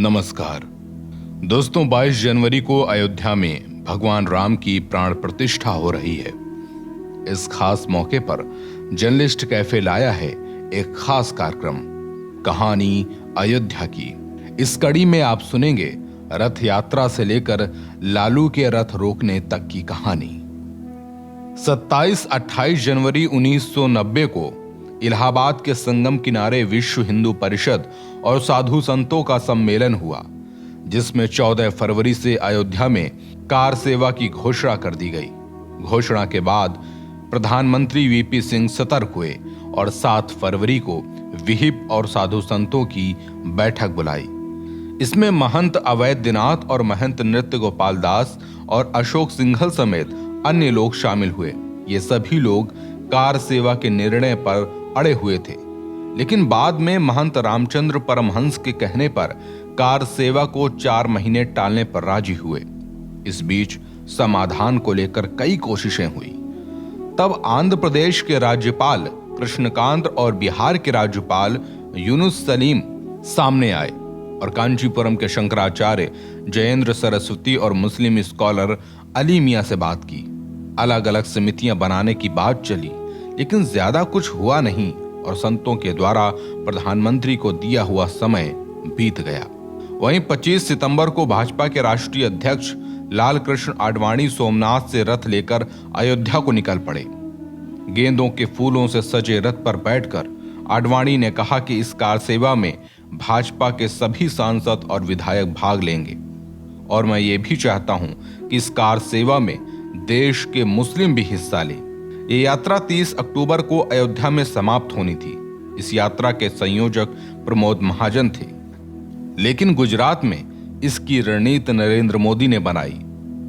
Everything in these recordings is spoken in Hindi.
नमस्कार दोस्तों, 22 जनवरी को अयोध्या में भगवान राम की प्राण प्रतिष्ठा हो रही है। इस खास मौके पर जर्नलिस्ट कैफे लाया है एक खास कार्यक्रम, कहानी अयोध्या की। इस कड़ी में आप सुनेंगे रथ यात्रा से लेकर लालू के रथ रोकने तक की कहानी। 27-28 जनवरी 1990 को इलाहाबाद के संगम किनारे विश्व हिंदू परिषद और साधु संतों का सम्मेलन हुआ, जिसमें 14 फरवरी से अयोध्या में कार सेवा की घोषणा कर दी गई। घोषणा के बाद प्रधानमंत्री वीपी सिंह सतर्क हुए और 7 फरवरी को विहिप और साधु संतों की बैठक बुलाई। इसमें महंत अवैधनाथ और महंत नृत्य गोपाल दास और अशोक सिंघल समेत अन्य लोग शामिल हुए। ये सभी लोग कार सेवा के निर्णय पर अड़े हुए थे, लेकिन बाद में महंत रामचंद्र परमहंस के कहने पर कार सेवा को 4 महीने टालने पर राजी हुए। इस बीच समाधान को लेकर कई कोशिशें हुई। तब आंध्र प्रदेश के राज्यपाल कृष्णकांत और बिहार के राज्यपाल यूनुस सलीम सामने आए और कांचीपुरम के शंकराचार्य जयेंद्र सरस्वती और मुस्लिम स्कॉलर अली मियां से बात की। अलग अलग समितियां बनाने की बात चली, लेकिन ज्यादा कुछ हुआ नहीं और संतों के द्वारा प्रधानमंत्री को दिया हुआ समय बीत गया। वहीं 25 सितंबर को भाजपा के राष्ट्रीय अध्यक्ष लाल कृष्ण आडवाणी सोमनाथ से रथ लेकर अयोध्या को निकल पड़े। गेंदों के फूलों से सजे रथ पर बैठकर आडवाणी ने कहा कि इस कार सेवा में भाजपा के सभी सांसद और विधायक भाग लेंगे और मैं ये भी चाहता हूं कि इस कार सेवा में देश के मुस्लिम भी हिस्सा लें। ये यात्रा 30 अक्टूबर को अयोध्या में समाप्त होनी थी। इस यात्रा के संयोजक प्रमोद महाजन थे, लेकिन गुजरात में इसकी रणनीति नरेंद्र मोदी ने बनाई।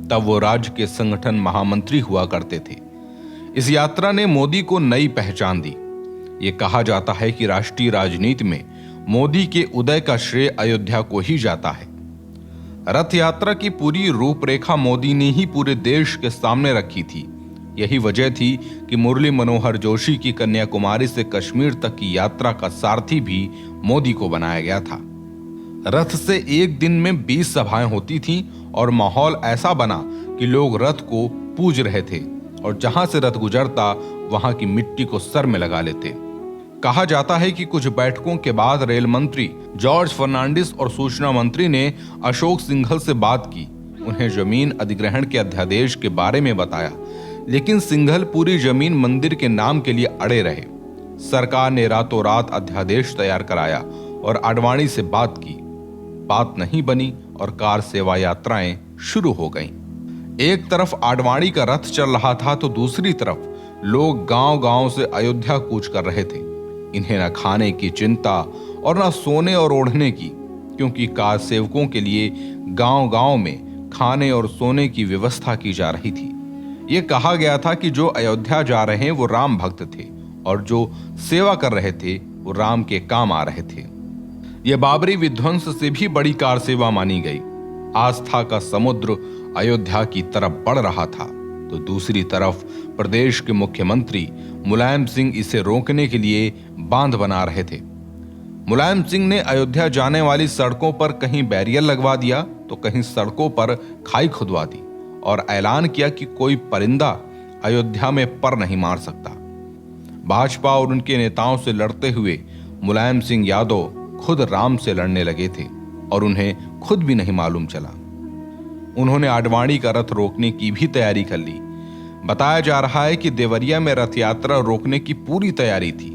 तब वो राज्य के संगठन महामंत्री हुआ करते थे। इस यात्रा ने मोदी को नई पहचान दी। ये कहा जाता है कि राष्ट्रीय राजनीति में मोदी के उदय का श्रेय अयोध्या को ही जाता है। रथ यात्रा की पूरी रूपरेखा मोदी ने ही पूरे देश के सामने रखी थी। यही वजह थी कि मुरली मनोहर जोशी की कन्याकुमारी से कश्मीर तक की यात्रा का सारथी भी मोदी को बनाया गया था। रथ से एक दिन में 20 सभाएं होती थीं और माहौल ऐसा बना कि लोग रथ को पूज रहे थे और जहां से रथ गुजरता वहां की मिट्टी को सर में लगा लेते। कहा जाता है कि कुछ बैठकों के बाद रेल मंत्री जॉर्ज फर्नांडिस और सूचना मंत्री ने अशोक सिंघल से बात की। उन्हें जमीन अधिग्रहण के अध्यादेश के बारे में बताया, लेकिन सिंघल पूरी जमीन मंदिर के नाम के लिए अड़े रहे। सरकार ने रातों रात अध्यादेश तैयार कराया और आडवाणी से बात की। बात नहीं बनी और कार सेवा यात्राएं शुरू हो गईं। एक तरफ आडवाणी का रथ चल रहा था तो दूसरी तरफ लोग गांव-गांव से अयोध्या कूच कर रहे थे। इन्हें न खाने की चिंता और न सोने और ओढ़ने की, क्योंकि कार सेवकों के लिए गांव-गांव में खाने और सोने की व्यवस्था की जा रही थी। ये कहा गया था कि जो अयोध्या जा रहे हैं वो राम भक्त थे और जो सेवा कर रहे थे वो राम के काम आ रहे थे। ये बाबरी विध्वंस से भी बड़ी कार सेवा मानी गई। आस्था का समुद्र अयोध्या की तरफ बढ़ रहा था, तो दूसरी तरफ प्रदेश के मुख्यमंत्री मुलायम सिंह इसे रोकने के लिए बांध बना रहे थे। मुलायम सिंह ने अयोध्या जाने वाली सड़कों पर कहीं बैरियर लगवा दिया तो कहीं सड़कों पर खाई खुदवा दी और ऐलान किया कि कोई परिंदा अयोध्या में पर नहीं मार सकता। भाजपा और उनके नेताओं से लड़ते हुए मुलायम सिंह यादव खुद राम से लड़ने लगे थे और उन्हें खुद भी नहीं मालूम चला। उन्होंने आडवाणी का रथ रोकने की भी तैयारी कर ली। बताया जा रहा है कि देवरिया में रथ यात्रा रोकने की पूरी तैयारी थी।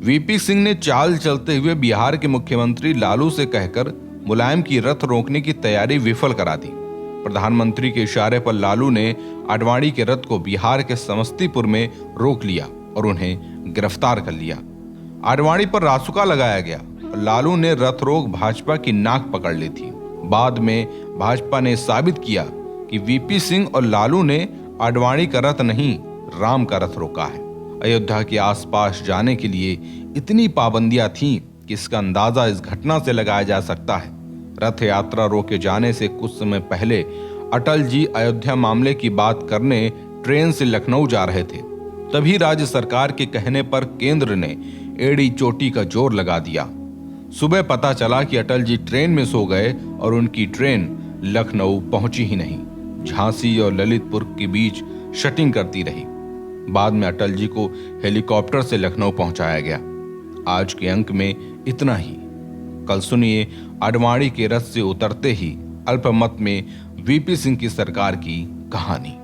वीपी सिंह ने चाल चलते हुए बिहार के मुख्यमंत्री लालू से कहकर मुलायम की रथ रोकने की तैयारी विफल करा दी। प्रधानमंत्री के इशारे पर लालू ने आडवाणी के रथ को बिहार के समस्तीपुर में रोक लिया और उन्हें गिरफ्तार कर लिया। आडवाणी पर रासुका लगाया गया और लालू ने रथ रोक भाजपा की नाक पकड़ ली थी। बाद में भाजपा ने साबित किया कि वीपी सिंह और लालू ने आडवाणी का रथ नहीं, राम का रथ रोका है। अयोध्या के आसपास जाने के लिए इतनी पाबंदियां थीं कि इसका अंदाजा इस घटना से लगाया जा सकता है। रथ यात्रा रोके जाने से कुछ समय पहले अटल जी अयोध्या मामले की बात करने ट्रेन से लखनऊ जा रहे थे। तभी राज्य सरकार के कहने पर केंद्र ने एड़ी चोटी का जोर लगा दिया। सुबह पता चला कि अटल जी ट्रेन में सो गए और उनकी ट्रेन लखनऊ पहुंची ही नहीं, झांसी और ललितपुर के बीच शटिंग करती रही। बाद में अटल जी को हेलीकॉप्टर से लखनऊ पहुंचाया गया। आज के अंक में इतना ही। कल सुनिए आडवाणी के रथ से उतरते ही अल्पमत में वीपी सिंह की सरकार की कहानी।